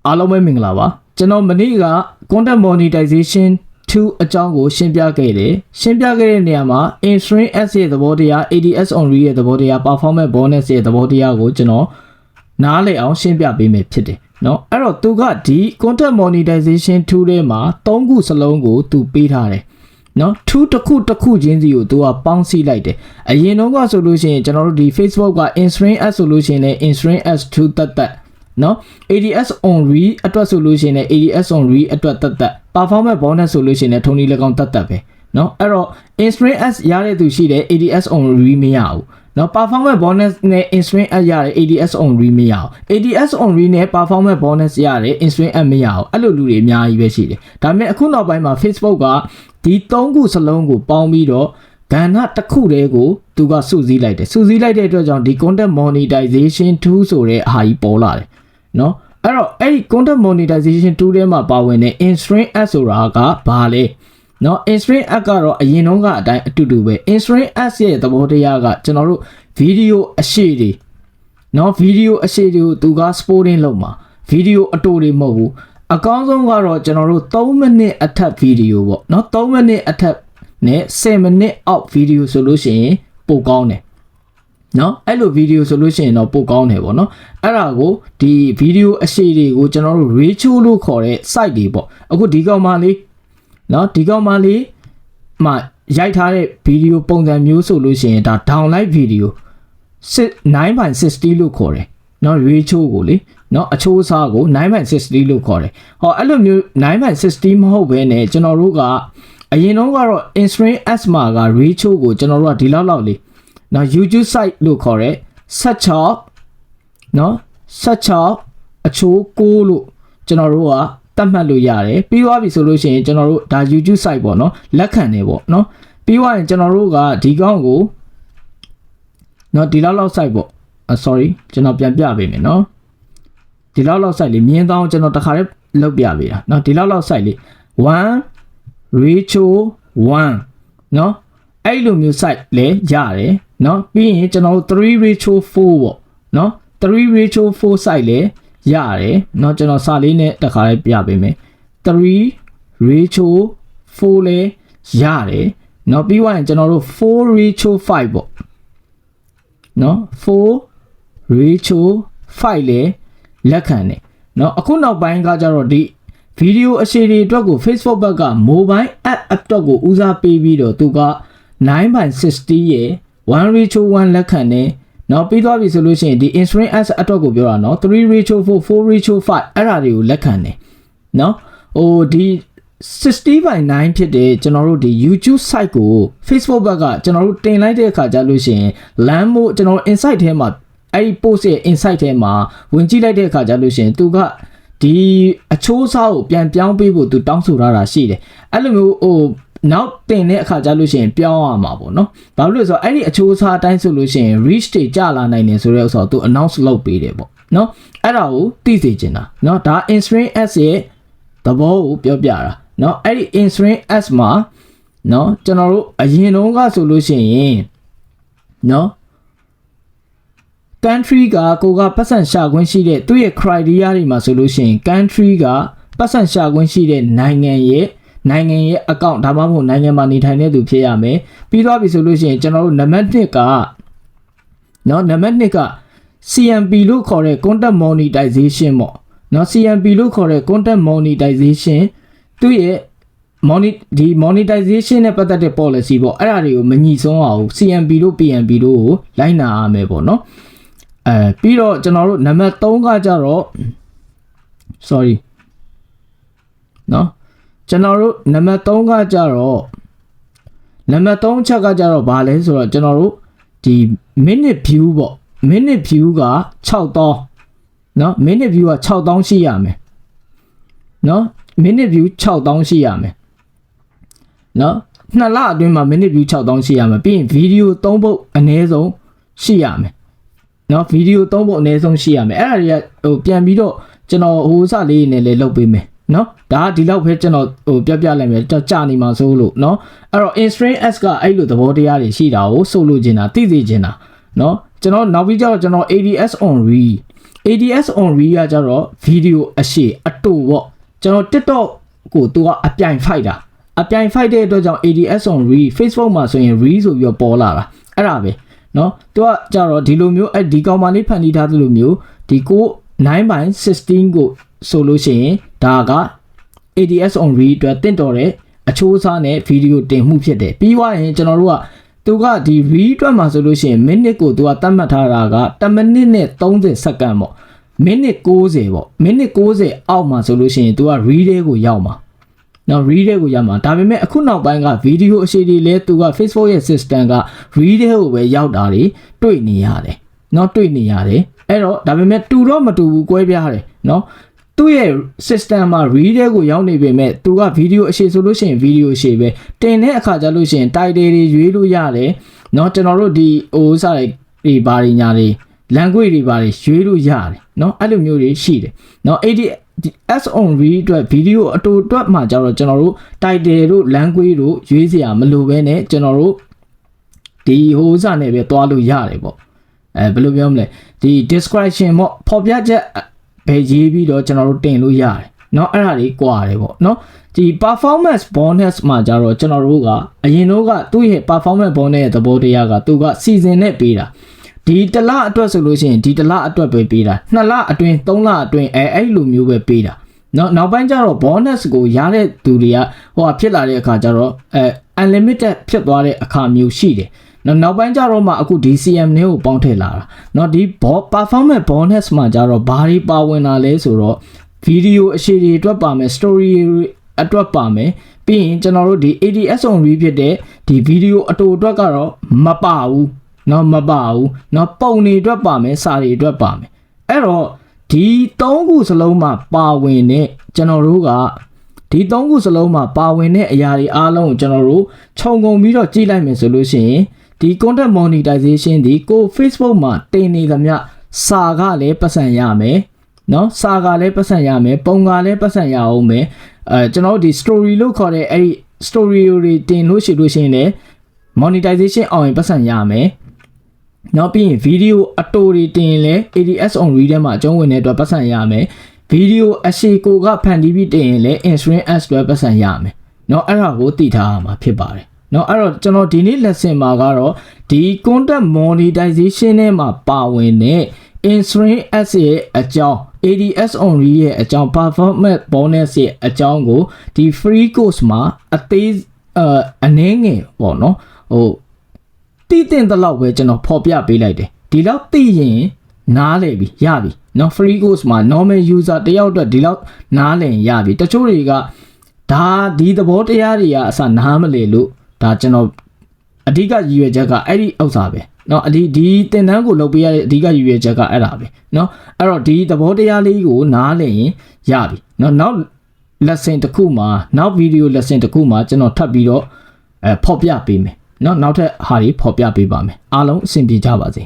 အားလုံးပဲမင်္ဂလာပါကျွန်တော်မနေ့က content monetization 2 အကြောင်းကိုရှင်းပြခဲ့တယ်ရှင်းပြခဲ့တဲ့နေရာမှာ in-string ads ရဲ့သဘောတရား ADS on reel ရဲ့သဘောတရား performance bonus ရဲ့သဘောတရားကိုကျွန်တော်နားလည်အောင်ရှင်းပြပေးမယ်ဖြစ်တယ်เนาะအဲ့တော့သူကဒီ content monetization 2ထဲမှာ3ခုစလုံးကိုသူပေးထားတယ်เนาะ2တစ်ခုချင်းစီကိုသူကပေါင်းစည်းလိုက်တယ်အရင်တော့ကဆိုလို့ရှိရင်ကျွန်တော်တို့ဒီ Facebook က in-string ads ဆိုလို့ရှိရင်လည်း in-string ads 2တက်နော် ADS on reel အတွက်ဆိုလို့ရှိရင်လည်း ADS on reel အတွက်တက် performance bonus ဆိုလို့ရှိရင်လည်းထုံးနည်း၎င်းတက်ပဲနော်အဲ့တော့ in-string ads ရတဲ့သူရှိတယ် ADS on reel မရဘူးနော် performance bonus နဲ့ in-string ads ရတယ် ADS on reel မရဘူး ADS on reel နဲ့ performance bonus ရတယ် in-string ads မရဘူးအဲ့လိုလူတွေအများကြီးပဲရှိတယ်ဒါပေမဲ့အခုနောက်ပိုင်းမှာ Facebook ကဒီ3ခုစလုံးကိုပေါင်းပြီးတော့ကဏ္ဍတစ်ခုတည်းကိုသူကစုစည်းလိုက်တယ်စုစည်းလိုက်တဲ့အတွက်ကြောင့်ဒီ content monetization tool ဆိုတဲ့အားကြီးပေါ်လာတယ်နော်အဲ့တော့အဲ့ဒီ content monetization tool ထဲမှာပါဝင်တဲ့ in-string ads ဆိုတာကဘာလဲနော် in-string ads ကတော့အရင်တုန်းကအတိုင်းအတူတူပဲ in-string ads ရဲ့သဘောတရားကကျွန်တော်တို့ video အရှိတွေနော် video အရှိတွေကိုသူက sporting လုပ်မှာ video အတူတွေမဟုတ်ဘူးအကောင်းဆုံးကတော့ကျွန်တော်တို့3မိနစ်အထက် video ပေါ့နော်3မိနစ်အထက်နဲ့10မိနစ်အောက် video ဆိုလို့ရှိရင်ပိုကောင်းတယ်နော်အဲ့လိုဗီဒီယိုဆိုလို့ရှိရင်တော့ပိုကောင်းတယ်ပေါ့နော်အဲ့ဒါကိုဒီဗီဒီယိုအရှိတွေကိုကျွန်တော်တို့ ratio လို့ခေါ်တဲ့ site တွေပေါ့အခုဒီကောင်မလေးနော်ဒီကောင်မလေးမှာရိုက်ထားတဲ့ဗီဒီယိုပုံစံမျိုးဆိုလို့ရှိရင်ဒါ download ဗီဒီယို 9:60 လို့ခေါ်တယ်နော် ratio ကိုလေနော်အချိုးအစားကို 9:60 လို့ခေါ်တယ်ဟောအဲ့လိုမျိုး 9:60 မဟုတ်ဘဲနဲ့ကျွန်တော်တို့ကအရင်တော့ကတော့ in-string ads မှာက ratio ကိုကျွန်တော်တို့ကဒီလောက်လေးနော် YouTube site လို့ခေါ်တဲ့16နော်16အချိုး6လို့ကျွန်တော်တို့ကတတ်မှတ်လို့ရတယ်ပြီးသွားပြီဆိုလို့ရှိရင်ကျွန်တော်တို့ဒါ YouTube site ပေါ့နော်လက်ခံတယ်ပေါ့နော်ပြီးသွားရင်ကျွန်တော်တို့ကဒီကောင်းကိုနော်ဒီလောက် site ပေါ့ sorry ကျွန်တော်ပြန်ပြပေးမယ်နော်ဒီလောက် site လေးမြင်းတောင်းကျွန်တော်တခါလေးလုပ်ပြပေးတာနော်ဒီလောက် site လေး1:1နော်အဲ့လိုမျိုး site လဲရတယ်နော်ပြီးရင်ကျွန်တော်တို့3:4ပေါ့နော်3:4 site လဲရတယ်နော်ကျွန်တော်စာလေးနဲ့တခါလေးပြပေးမယ်3:4လဲရတယ်နော်ပြီးသွားရင်ကျွန်တော်တို့4:5ပေါ့နော်4:5လဲလက်ခံတယ်နော်အခုနောက်ပိုင်းကကြတော့ဒီဗီဒီယိုအရှိတွေအတွက်ကို Facebook ဘက်က mobile app အတွက်ကိုဦးစားပေးပြီးတော့သူက9:60ရဲ့1:1 လက်ခံတယ်နော်ပြီးသွားပြီဆိုလို့ရှိရင်ဒီ in-string ads အတွက်ကိုပြောတာနော်3:4 4:5 အဲ့ဒါတွေကိုလက်ခံတယ်နော်ဟိုဒီ60/9ဖြစ်တဲ့ကျွန်တော်တို့ဒီ YouTube site ကို Facebook ဘက်ကကျွန်တော်တို့တင်လိုက်တဲ့အခါကျလို့ရှိရင် land မို့ကျွန်တော် insight ထဲမှာအဲ့ဒီ post ရဲ့ insight ထဲမှာဝင်ကြည့်လိုက်တဲ့အခါကျလို့ရှိရင်သူကဒီအချိုးအစားကိုပြန်ပြောင်းပေးဖို့သူတောင်းဆိုထားတာရှိတယ်အဲ့လိုမျိုးဟိုနောက်တင်တဲ့အခါကျလို့ရှိရင်ပြောင်းရမှာပေါ့နော်ဘာလို့လဲဆိုတော့အဲ့ဒီအချိုးအစားအတိုင်းဆိုလို့ရှိရင် reach တွေကျလာနိုင်တယ်ဆိုတဲ့ဥစ္စာကိုသူ announce လုပ်ပေးတယ်ပေါ့နော်အဲ့ဒါကိုသိစေချင်တာနော်ဒါ in-string ads ရဲ့သဘောကိုပြောပြတာနော်အဲ့ဒီ in-string ads မှာနော်ကျွန်တော်တို့အရင်တုန်းကဆိုလို့ရှိရင်နော် country ကကိုကပတ်စံရှာခွင့်ရှိတဲ့သူ့ရဲ့ criteria တွေမှာဆိုလို့ရှိရင် country ကပတ်စံရှာခွင့်ရှိတဲ့နိုင်ငံရဲ့အကောင့်ဒါမှမဟုတ်နိုင်ငံမှာနေထိုင်တဲ့သူဖြစ်ရမယ်ပြီးသွားပြီဆိုလို့ရှိရင်ကျွန်တော်တို့နံပါတ်1ကနော်နံပါတ်2က CMP လို့ခေါ်တဲ့ content monetization ပေါ့နော် CMP လို့ခေါ်တဲ့ content monetization သူ့ရဲ့ဒီ monetization နဲ့ပတ်သက်တဲ့ policy ပေါ့အဲ့ဒါတွေကိုမညှိဆုံးအောင် CMP လို့ PMP လို့ကိုလိုက်နာရမယ်ပေါ့နော်ပြီးတော့ကျွန်တော်တို့နံပါတ်3ကကြတော့ sorry နော်ကျွန်တော်တို့နံပါတ်3ကကြတော့နံပါတ်3ချက်ကကြတော့ဘာလဲဆိုတော့ကျွန်တော်တို့ဒီ minute view ပေါ့ minute view က6000เนาะ minute view က6000ရှိရမယ်เนาะ minute view 6000ရှိရမယ်เนาะ2လအတွင်းမှာ minute view 6000ရှိရမယ်ပြီးရင် video 3ပုတ်အနည်းဆုံးရှိရမယ်เนาะ video 3ပုတ်အနည်းဆုံးရှိရမယ်အဲ့ဒါတွေကဟိုပြန်ပြီးတော့ကျွန်တော်ဟိုစလေးနဲ့လည်းလုပ်ပေးမယ်နော်ဒါကဒီလောက်ပဲကျွန်တော်ဟိုပြလိုက်မယ်ကြာနေမှာစိုးလို့နော်အဲ့တော့ in-string ads ကအဲ့လိုသဘောတရားတွေရှိတာကိုဆိုလို့ကျင်တာသိသိကျင်တာနော် ကျွန်တော်နောက်ပြီးကြတော့ကျွန်တော် ADS on reel ADS on reel ကကြတော့ video အရှိအတူပေါ့ကျွန်တော် TikTok ကိုသူကအပြိုင် fight တာအပြိုင် fight တဲ့အတွက်ကြောင့် ADS on reel Facebook မှာဆိုရင် reel ဆိုပြီးတော့ပေါ်လာတာအဲ့ဒါပဲเนาะသူကကြတော့ဒီလိုမျိုးဒီကောင်မလေးဖန်တီးထားသလိုမျိုးဒီကို9/16ကိုဆိုလို့ရှိရင်ဒါက ADS on reel အတွက်တင့်တော်တဲ့အချိုးအစားနဲ့ဗီဒီယိုတင်မှုဖြစ်တယ်ပြီးသွားရင်ကျွန်တော်တို့ကသူကဒီ reel အတွက်မှာဆိုလို့ရှိရင်မိနစ်ကိုသူကသတ်မှတ်ထားတာက1မိနစ်နဲ့30စက္ကန့်ပေါ့မိနစ်60ပေါ့မိနစ်60အောက်မှာဆိုလို့ရှိရင်သူက reel တွေကိုရောက်မှာနော် reel တွေကိုရောက်မှာဒါပေမဲ့အခုနောက်ပိုင်းကဗီဒီယိုအရှိတွေလဲသူက Facebook ရဲ့ system က reel တွေကိုပဲရောက်တာတွေတွေ့နေရတယ်နော်တွေ့နေရတယ်အဲ့တော့ဒါပေမဲ့တူတော့မတူဘူးကွဲပြားတယ်နော်သူ့ရဲ့ system မှာ reel တွေကိုရောက်နေပေမဲ့သူကဗီဒီယိုအရှိဆိုလို့ရှိရင်ဗီဒီယိုအရှိပဲတင်တဲ့အခါကျလို့ရှိရင် title တွေရွေးလို့ရတယ်เนาะကျွန်တော်တို့ဒီစားတွေဘာတွေညာတွေ language တွေဘာတွေရွေးလို့ရတယ်เนาะအဲ့လိုမျိုးတွေရှိတယ်เนาะ ADS on reel အတွက်ဗီဒီယိုအတူအတွက်မှာကျတော့ကျွန်တော်တို့ title တို့ language တို့ရွေးစရာမလိုဘဲနဲ့ကျွန်တော်တို့ဒီစားနဲ့ပဲတွားလို့ရတယ်ပေါ့ဘယ်လိုပြောမလဲဒီ description ပေါ့ဖော်ပြချက်ပဲရေးပြီးတော့ကျွန်တော်တို့တင်လို့ရတယ်เนาะအဲ့ဒါလေးကွာတယ်ပေါ့เนาะဒီ performance bonus မှာကြတော့ကျွန်တော်တို့ကအရင်တော့ကသူ့ရဲ့ performance bonus ရဲ့သဘောတရားကသူက season နဲ့ပေးတာဒီတစ်လအတွက်ဆိုလို့ရှိရင်ဒီတစ်လအတွက်ပဲပေးတာ2လအတွင်း3လအတွင်းအဲ့လိုမျိုးပဲပေးတာเนาะနောက်ပိုင်းကျတော့ bonus ကိုရတဲ့သူတွေကဖြစ်လာတဲ့အခါကျတော့unlimited ဖြစ်သွားတဲ့အခါမျိုးရှိတယ်နောက်ပိုင်းကျတော့မှအခု DCM နဲ့ကိုပေါင်းထည့်လာတာเนาะဒီ performance bonus မှာကျတော့ဘာတွေပါဝင်လာလဲဆိုတော့ video အရှိတွေအတွက်ပါမယ် story အတွက်ပါမယ်ပြီးရင်ကျွန်တော်တို့ဒီ ADS on reel ဖြစ်တဲ့ဒီ video အတူအတွက်ကတော့မပါဘူးเนาะမပါဘူးเนาะပုံတွေအတွက်ပါမယ်စာတွေအတွက်ပါမယ်အဲ့တော့ဒီ3ခုစလုံးမှာပါဝင်တဲ့ကျွန်တော်တို့ကဒီ3ခုစလုံးမှာပါဝင်တဲ့အရာတွေအားလုံးကိုကျွန်တော်တို့ခြုံငုံပြီးတော့ကြည့်လိုက်မယ်ဆိုလို့ရှိရင်ဒီ content monetization ဒီကို Facebook မှာတင်နေသမျှစာကလည်းပတ်စံရမယ်เนาะစာကလည်းပတ်စံရမယ်ပုံကလည်းပတ်စံရအောင်မယ်ကျွန်တော်တို့ဒီ story လို့ခေါ်တဲ့အဲ့ဒီ story တွေတင်လို့ရှိရင်လည်း monetization အောင်ရင်ပတ်စံရမယ်နောက်ပြီးရင် video အတူတွေတင်ရင်လည်း ADS on reel ထဲမှာအကျုံးဝင်တဲ့အတွက်ပတ်စံရမယ် video အရှိကိုကဖန်တီးပြီးတင်ရင်လည်း insurance ads တွေပတ်စံရမယ်เนาะအဲ့ဒါကိုသိထားရမှာဖြစ်ပါတယ်เนาะအဲ့တော့ကျွန်တော်ဒီနေ့ lesson မှာကတော့ဒီ content monetization နဲ့မှာပါဝင်တဲ့ insurance ads ရဲ့အကြောင်း ADS on reel ရဲ့အကြောင်း performance bonus ရဲ့အကြောင်းကိုဒီ free course မှာအသေးအနည်းငယ်ပေါ့နော်တည်တင်တဲ့လောက်ပဲကျွန်တော်ဖော်ပြပေးလိုက်တယ်ဒီလောက်သိရင်နားလည်ပြီရပြီเนาะ free course မှာ normal user တယောက်အတွက်ဒီလောက်နားလည်ရပြီတချို့တွေကဒါဒီသဘောတရားတွေကအစနားမလည်လို့ဒါကျွန်တော်အဓိကရည်ရွယ်ချက်ကအဲ့ဒီဥစ္စာပဲเนาะဒီသင်တန်းကိုလုပ်ပေးရတဲ့အဓိကရည်ရွယ်ချက်ကအဲ့ဒါပဲเนาะအဲ့တော့ဒီသဘောတရားလေးကိုနားလည်ရင်ရပြီเนาะနောက် lesson တစ်ခုမှာနောက် video lesson တစ်ခုမှာကျွန်တော်ထပ်ပြီးတော့ဖော်ပြပေးမယ်เนาะနောက်ထပ်ဟာတွေဖော်ပြပေးပါမယ်အားလုံးအဆင်ပြေကြပါစေ